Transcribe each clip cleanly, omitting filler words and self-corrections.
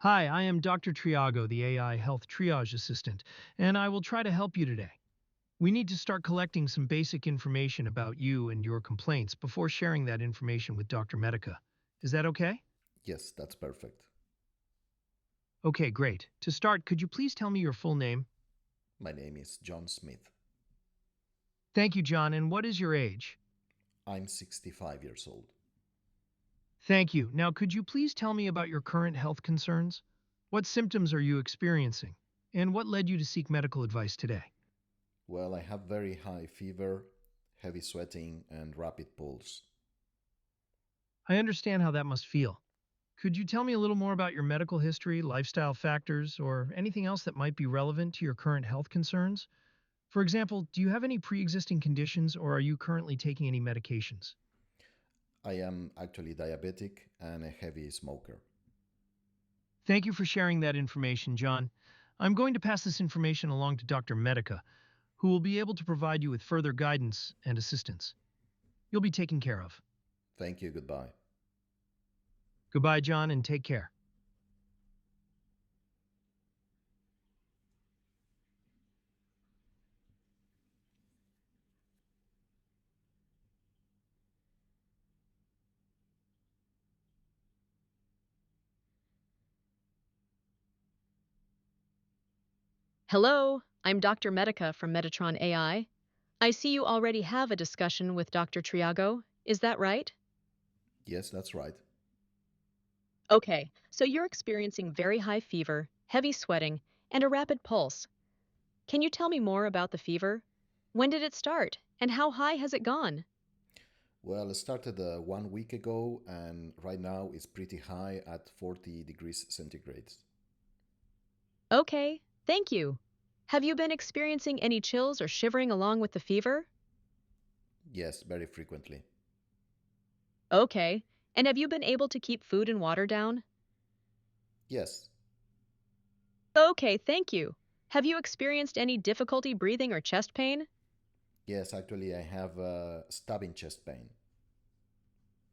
Hi, I am Dr. Triago, the AI Health Triage Assistant, and I will try to help you today. We need to start collecting some basic information about you and your complaints before sharing that information with Dr. Medica. Is that okay? Yes, that's perfect. Okay, great. To start, could you please tell me your full name? My name is John Smith. Thank you, John, and what is your age? I'm 65 years old. Thank you. Now, could you please tell me about your current health concerns? What symptoms are you experiencing? And what led you to seek medical advice today? Well, I have very high fever, heavy sweating, and rapid pulse. I understand how that must feel. Could you tell me a little more about your medical history, lifestyle factors, or anything else that might be relevant to your current health concerns? For example, do you have any pre-existing conditions or are you currently taking any medications? I am actually diabetic and a heavy smoker. Thank you for sharing that information, John. I'm going to pass this information along to Dr. Medica, who will be able to provide you with further guidance and assistance. You'll be taken care of. Thank you, goodbye. Goodbye, John, and take care. Hello, I'm Dr. Medica from MEDITRON AI. I see you already have a discussion with Dr. Triago. Is that right? Yes, that's right. Okay, so you're experiencing very high fever, heavy sweating, and a rapid pulse. Can you tell me more about the fever? When did it start, and how high has it gone? Well, it started 1 week ago, and right now it's pretty high at 40 degrees centigrade. Okay, thank you. Have you been experiencing any chills or shivering along with the fever? Yes, very frequently. Okay, and have you been able to keep food and water down? Yes, Okay, thank you. Have you experienced any difficulty breathing or chest pain? yes, actually, I have stabbing chest pain.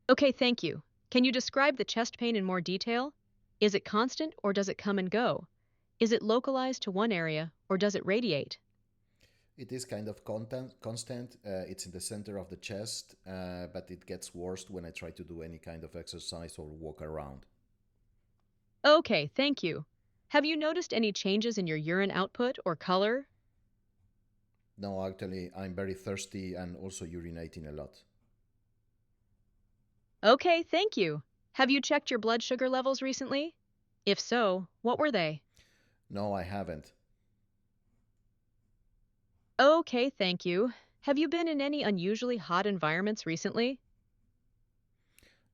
Okay, thank you. Can you describe the chest pain in more detail? Is it constant or does it come and go? Is it localized to one area or does it radiate? It is kind of constant. It's in the center of the chest, but it gets worse when I try to do any kind of exercise or walk around. Okay, thank you. Have you noticed any changes in your urine output or color? No, actually, I'm very thirsty and also urinating a lot. Okay, thank you. Have you checked your blood sugar levels recently? If so, what were they? No, I haven't. Okay, thank you. Have you been in any unusually hot environments recently?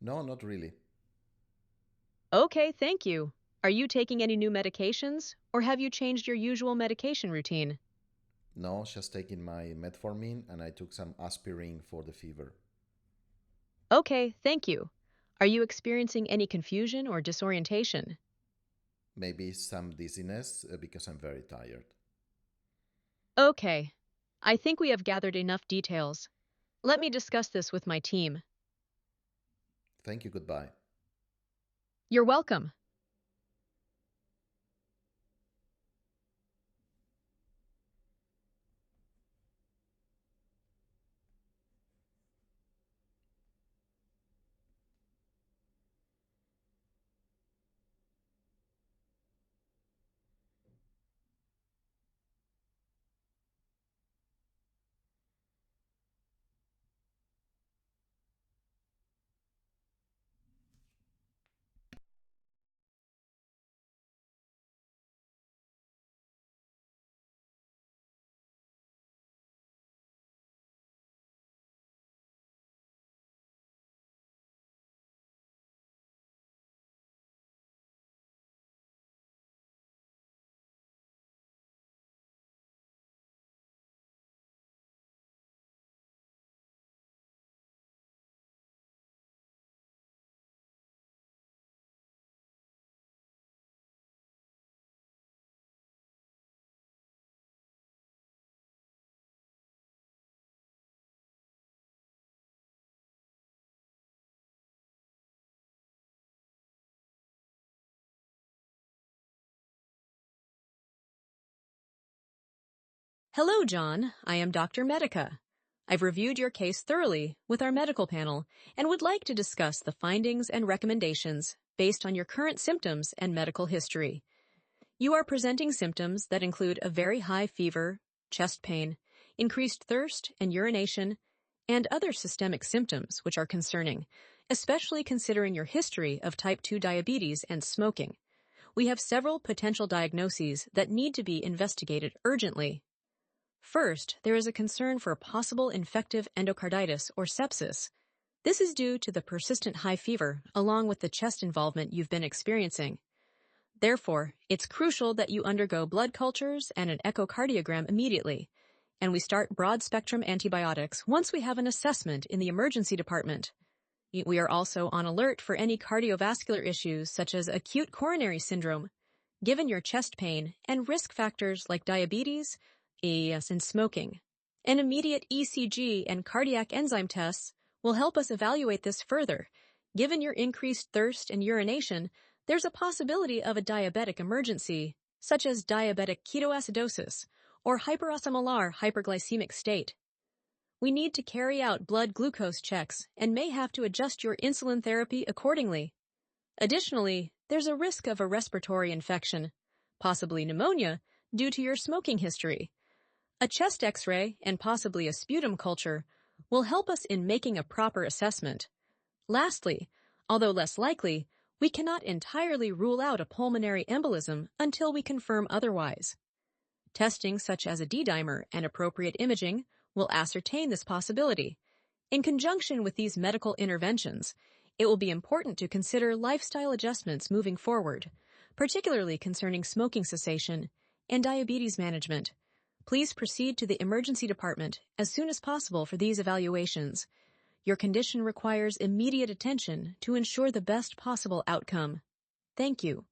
No, not really. Okay, thank you. Are you taking any new medications or have you changed your usual medication routine? No, just taking my metformin and I took some aspirin for the fever. Okay, thank you. Are you experiencing any confusion or disorientation? Maybe some dizziness because I'm very tired. Okay. I think we have gathered enough details. Let me discuss this with my team. Thank you, goodbye. You're welcome. Hello, John. I am Dr. Medica. I've reviewed your case thoroughly with our medical panel and would like to discuss the findings and recommendations based on your current symptoms and medical history. You are presenting symptoms that include a very high fever, chest pain, increased thirst and urination, and other systemic symptoms which are concerning, especially considering your history of type 2 diabetes and smoking. We have several potential diagnoses that need to be investigated urgently. First, there is a concern for possible infective endocarditis or sepsis. This is due to the persistent high fever along with the chest involvement you've been experiencing. Therefore, it's crucial that you undergo blood cultures and an echocardiogram immediately, and we start broad-spectrum antibiotics once we have an assessment in the emergency department. We are also on alert for any cardiovascular issues such as acute coronary syndrome, given your chest pain and risk factors like diabetes, AES, and smoking. An immediate ECG and cardiac enzyme tests will help us evaluate this further. Given your increased thirst and urination, there's a possibility of a diabetic emergency, such as diabetic ketoacidosis or hyperosmolar hyperglycemic state. We need to carry out blood glucose checks and may have to adjust your insulin therapy accordingly. Additionally, there's a risk of a respiratory infection, possibly pneumonia, due to your smoking history. A chest X-ray and possibly a sputum culture will help us in making a proper assessment. Lastly, although less likely, we cannot entirely rule out a pulmonary embolism until we confirm otherwise. Testing such as a D-dimer and appropriate imaging will ascertain this possibility. In conjunction with these medical interventions, it will be important to consider lifestyle adjustments moving forward, particularly concerning smoking cessation and diabetes management. Please proceed to the emergency department as soon as possible for these evaluations. Your condition requires immediate attention to ensure the best possible outcome. Thank you.